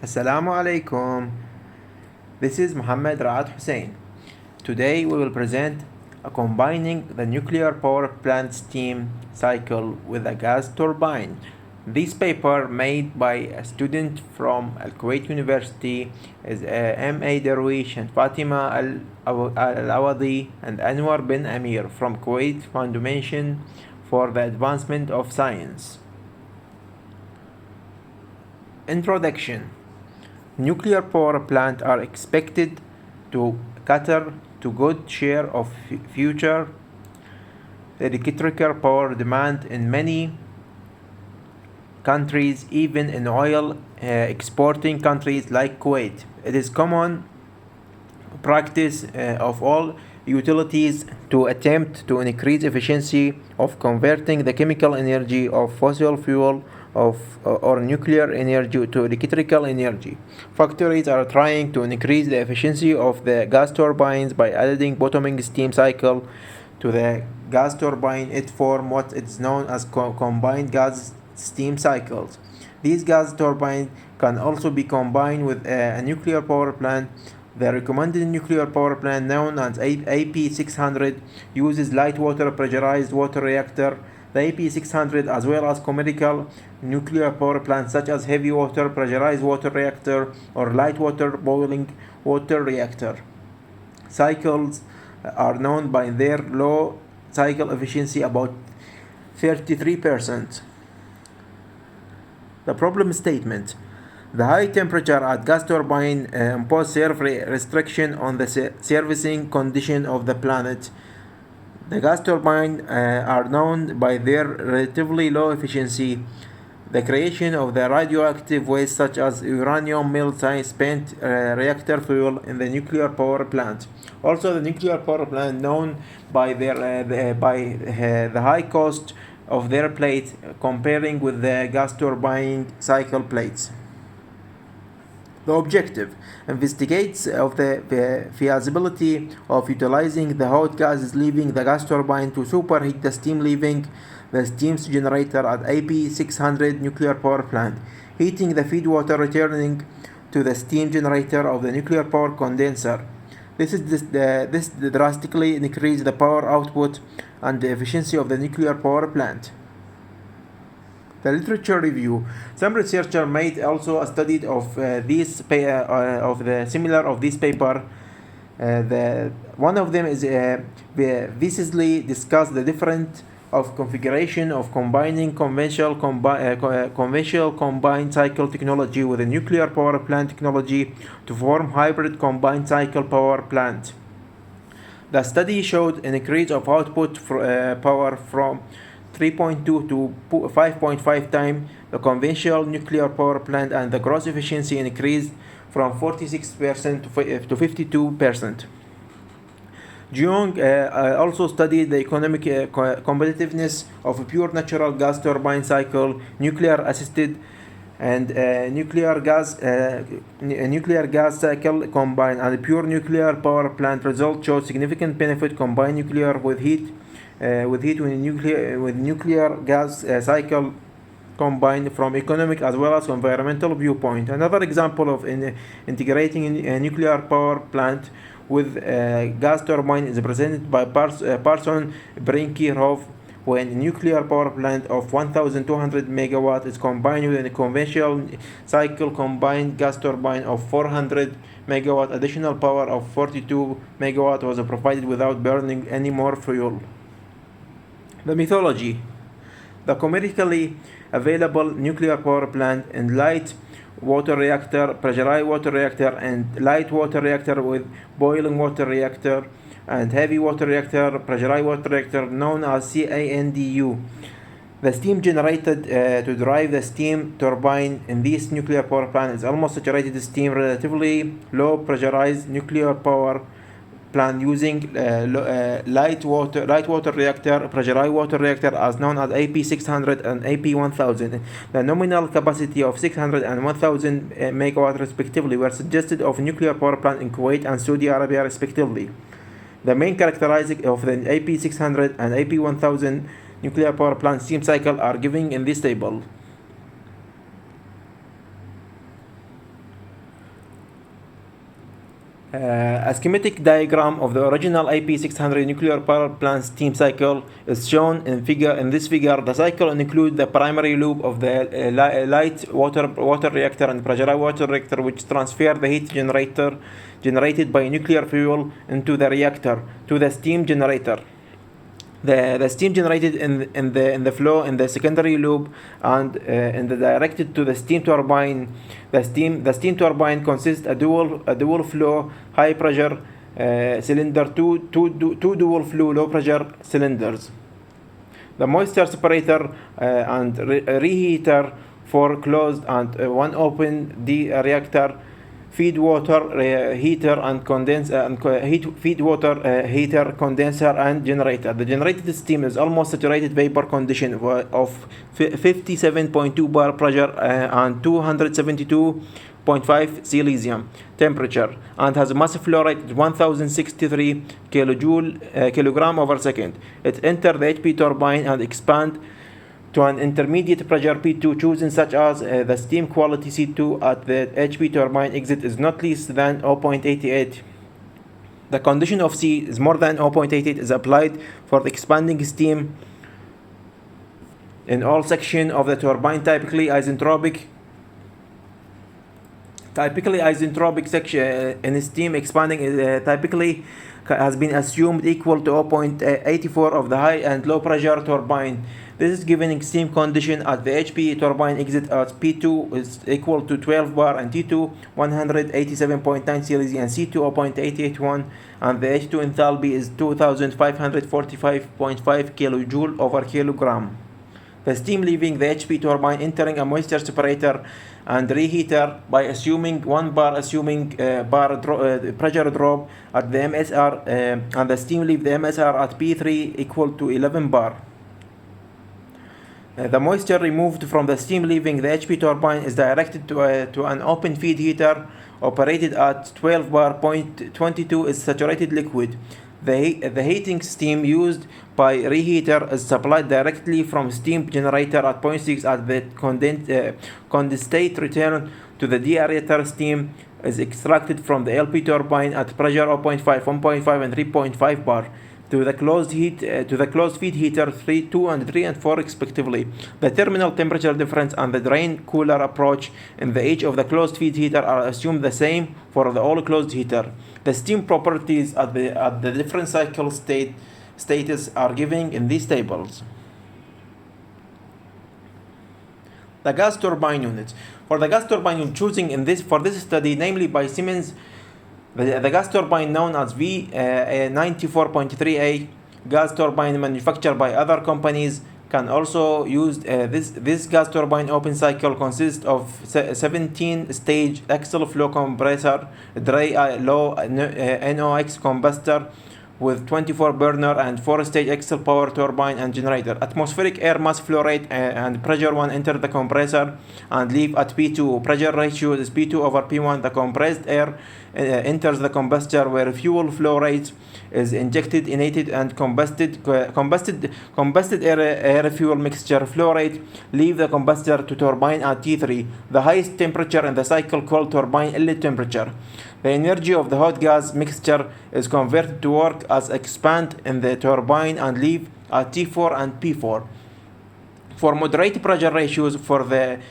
Assalamu alaikum. This is Mohammed Raad Hussein. Today we will present a combining the nuclear power plant steam cycle with a gas turbine. This paper made by a student from Al Kuwait University is M.A. Darwish and Fatima Al-Awadi and Anwar bin Amir from Kuwait Foundation for the Advancement of Science. Introduction. Nuclear power plants are expected to cater to good share of future electrical power demand in many countries, even in oil exporting countries like Kuwait. It is common practice of all utilities to attempt to increase efficiency of converting the chemical energy of fossil fuel or nuclear energy to electrical energy. Factories are trying to increase the efficiency of the gas turbines by adding bottoming steam cycle to the gas turbine. It forms what is known as combined gas steam cycles. These gas turbines can also be combined with a nuclear power plant. The recommended nuclear power plant, known as AP600, uses light water pressurized water reactor. The AP600, as well as commercial nuclear power plants such as heavy water pressurized water reactor or light water boiling water reactor cycles, are known by their low cycle efficiency, about 33%. The problem statement. The high temperature at gas turbine impose severe restriction on the servicing condition of the planet. The gas turbines are known by their relatively low efficiency. The creation of the radioactive waste such as uranium melt spent reactor fuel in the nuclear power plant. Also, the nuclear power plant known by the high cost of their plates comparing with the gas turbine cycle plates. The objective investigates of the feasibility of utilizing the hot gases leaving the gas turbine to superheat the steam leaving the steam generator at AP600 nuclear power plant, heating the feed water returning to the steam generator of the nuclear power condenser. This drastically increases the power output and the efficiency of the nuclear power plant. The literature review. Some researchers made also a study of this paper. One of them is viciously discussed the different of configuration of combining conventional combined cycle technology with a nuclear power plant technology to form hybrid combined cycle power plant. The study showed an increase of output power from 3.2 to 5.5 times the conventional nuclear power plant, and the gross efficiency increased from 46% to 52%. Jung also studied the economic competitiveness of a pure natural gas turbine cycle, nuclear assisted, and nuclear gas cycle combined, and a pure nuclear power plant. Results showed significant benefit combined nuclear with nuclear gas cycle combined from economic as well as environmental viewpoint. Another example of integrating a nuclear power plant with gas turbine is presented by Parson Brinkerhoff, when a nuclear power plant of 1,200 megawatt is combined with a conventional cycle combined gas turbine of 400 megawatt. Additional power of 42 megawatt was provided without burning any more fuel. The mythology. The commercially available nuclear power plant and light water reactor, pressurized water reactor, and light water reactor with boiling water reactor, and heavy water reactor, pressurized water reactor, known as CANDU. The steam generated to drive the steam turbine in this nuclear power plant is almost saturated steam, relatively low pressurized nuclear power plant using light water reactor, pressurized water reactor, as known as AP600 and AP1000. The nominal capacity of 600 and 1000 megawatt respectively were suggested of nuclear power plant in Kuwait and Saudi Arabia respectively. The main characteristics of the AP600 and AP1000 nuclear power plant steam cycle are given in this table. A schematic diagram of the original AP600 nuclear power plant steam cycle is shown in this figure. The cycle includes the primary loop of the light water reactor and pressurized water reactor, which transfer the heat generated by nuclear fuel into the reactor to the steam generator. The steam generated in the flow in the secondary loop and directed to the steam turbine. The steam turbine consists a dual flow high pressure cylinder, two dual flow low pressure cylinders. The moisture separator and reheater, 4 closed and 1 open. The reactor feed water heater and feed water heater, condenser and generator. The generated steam is almost saturated vapor condition of 57.2 bar pressure and 272.5 Celsius temperature, and has a mass flow rate 1063 kilogram over second. It enters the HP turbine and expand to an intermediate pressure P2 chosen, such as the steam quality C2 at the HP turbine exit is not less than 0.88. The condition of C is more than 0.88 is applied for the expanding steam in all sections of the turbine. Typically isentropic section in steam expanding typically has been assumed equal to 0.84 of the high and low pressure turbine. This is given steam condition at the HP turbine exit at P2 is equal to 12 bar and T2 187.9 Celsius and C2 0.881, and the H2 enthalpy is 2545.5 kilojoule over kilogram. The steam leaving the HP turbine entering a moisture separator and reheater by assuming 1 bar pressure drop at the MSR and the steam leave the MSR at P3 equal to 11 bar. The moisture removed from the steam leaving the HP turbine is directed to an open feed heater operated at 12 bar. 22 is saturated liquid. The heating steam used by reheater is supplied directly from steam generator at 0.6 at the condensate return to the deaerator. Steam is extracted from the LP turbine at pressure 0.5, 1.5 and 3.5 bar to the closed feed heater 2 and 3 and 4 respectively. The terminal temperature difference and the drain cooler approach in the edge of the closed feed heater are assumed the same for the all closed heater. The steam properties at the different cycle status are given in these tables. The gas turbine units. For the gas turbine unit choosing for this study, namely by Siemens, the gas turbine known as V94.3A gas turbine manufactured by other companies can also use this gas turbine open cycle consists of 17 stage axial flow compressor, dry low NOx combustor with 24 burner and 4 stage axial power turbine and generator. Atmospheric air mass flow rate and pressure 1 enter the compressor and leave at P2. Pressure ratio is P2 over P1. The compressed air enters the combustor where fuel flow rate is injected, ignited and combusted air fuel mixture flow rate leave the combustor to turbine at T3. The highest temperature in the cycle called turbine inlet temperature. The energy of the hot gas mixture is converted to work as expand in the turbine and leave at T4 and P4. For moderate pressure ratios and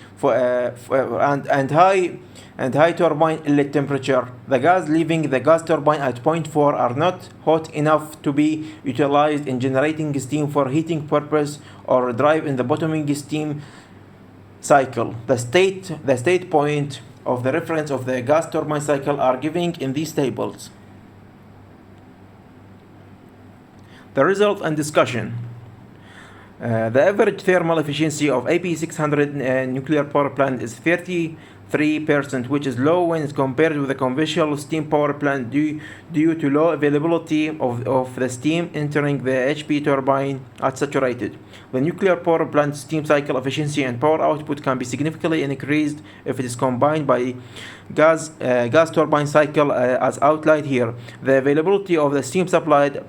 high turbine inlet temperature, the gas leaving the gas turbine at 0.4 are not hot enough to be utilized in generating steam for heating purpose or drive in the bottoming steam cycle. The state point of the reference of the gas turbine cycle are given in these tables. The result and discussion. The average thermal efficiency of AP600 nuclear power plant is 33%, which is low when compared with the conventional steam power plant due to low availability of the steam entering the HP turbine at saturated. The nuclear power plant steam cycle efficiency and power output can be significantly increased if it is combined by gas turbine cycle as outlined here. The availability of the steam supplied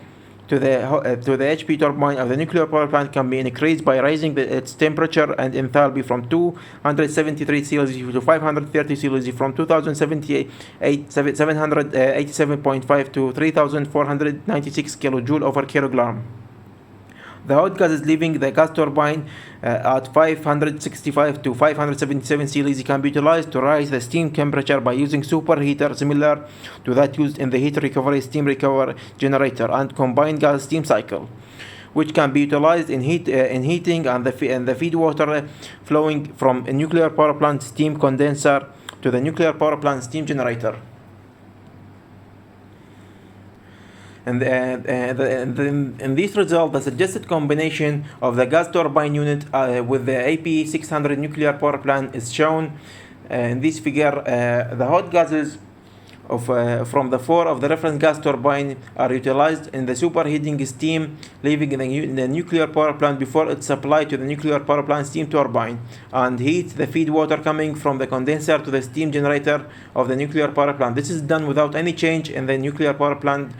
to the HP turbine of the nuclear power plant can be increased by raising its temperature and enthalpy from 273 Celsius to 530 Celsius, from 787.5 to 3,496 kilojoule over kilogram. The hot gases leaving the gas turbine at 565 to 577 Celsius can be utilized to raise the steam temperature by using superheater similar to that used in the heat recovery steam recovery generator and combined gas steam cycle, which can be utilized in heating and the feed water flowing from a nuclear power plant steam condenser to the nuclear power plant steam generator. And in this result, the suggested combination of the gas turbine unit with the AP600 nuclear power plant is shown in this figure. The hot gases from the four of the reference gas turbine are utilized in the superheating steam leaving the nuclear power plant before it's supplied to the nuclear power plant steam turbine and heat the feed water coming from the condenser to the steam generator of the nuclear power plant. This is done without any change in the nuclear power plant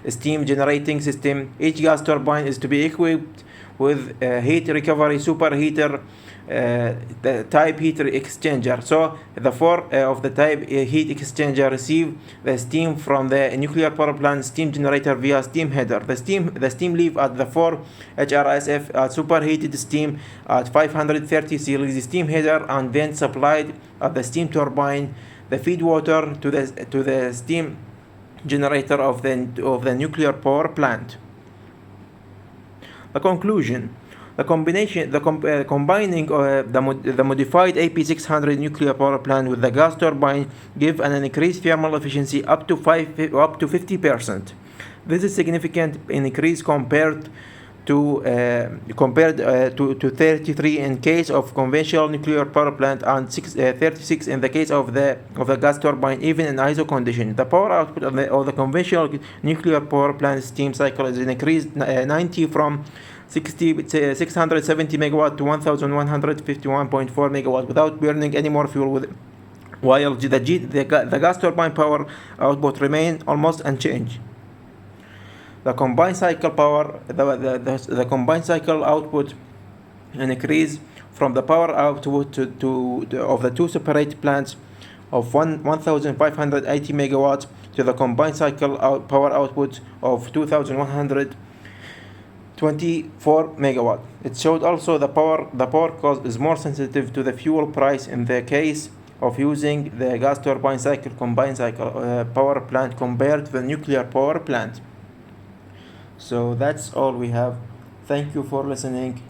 steam generating system. Each gas turbine is to be equipped with a heat recovery superheater the type heat exchanger. So the four of the type heat exchanger receive the steam from the nuclear power plant steam generator via steam header. The steam leave at the 4 HRSF superheated steam at 530 Celsius steam header and then supplied at the steam turbine the feed water to the steam generator of the nuclear power plant. The conclusion: combining the modified AP600 nuclear power plant with the gas turbine give an increased thermal efficiency up to 50%. This is significant increase compared to 33 in case of conventional nuclear power plant and 36 in the case of the gas turbine, even in ISO condition. The power output of the conventional nuclear power plant steam cycle is increased 90 from 670 megawatt to 1151.4 megawatt without burning any more fuel, while the gas turbine power output remain almost unchanged. The combined cycle power, the combined cycle output increase from the power output of the two separate plants of 1,580 megawatts to the combined cycle power output of 2,124 megawatt. It showed also the power cost is more sensitive to the fuel price in the case of using the gas turbine cycle combined cycle power plant compared to the nuclear power plant. So that's all we have. Thank you for listening.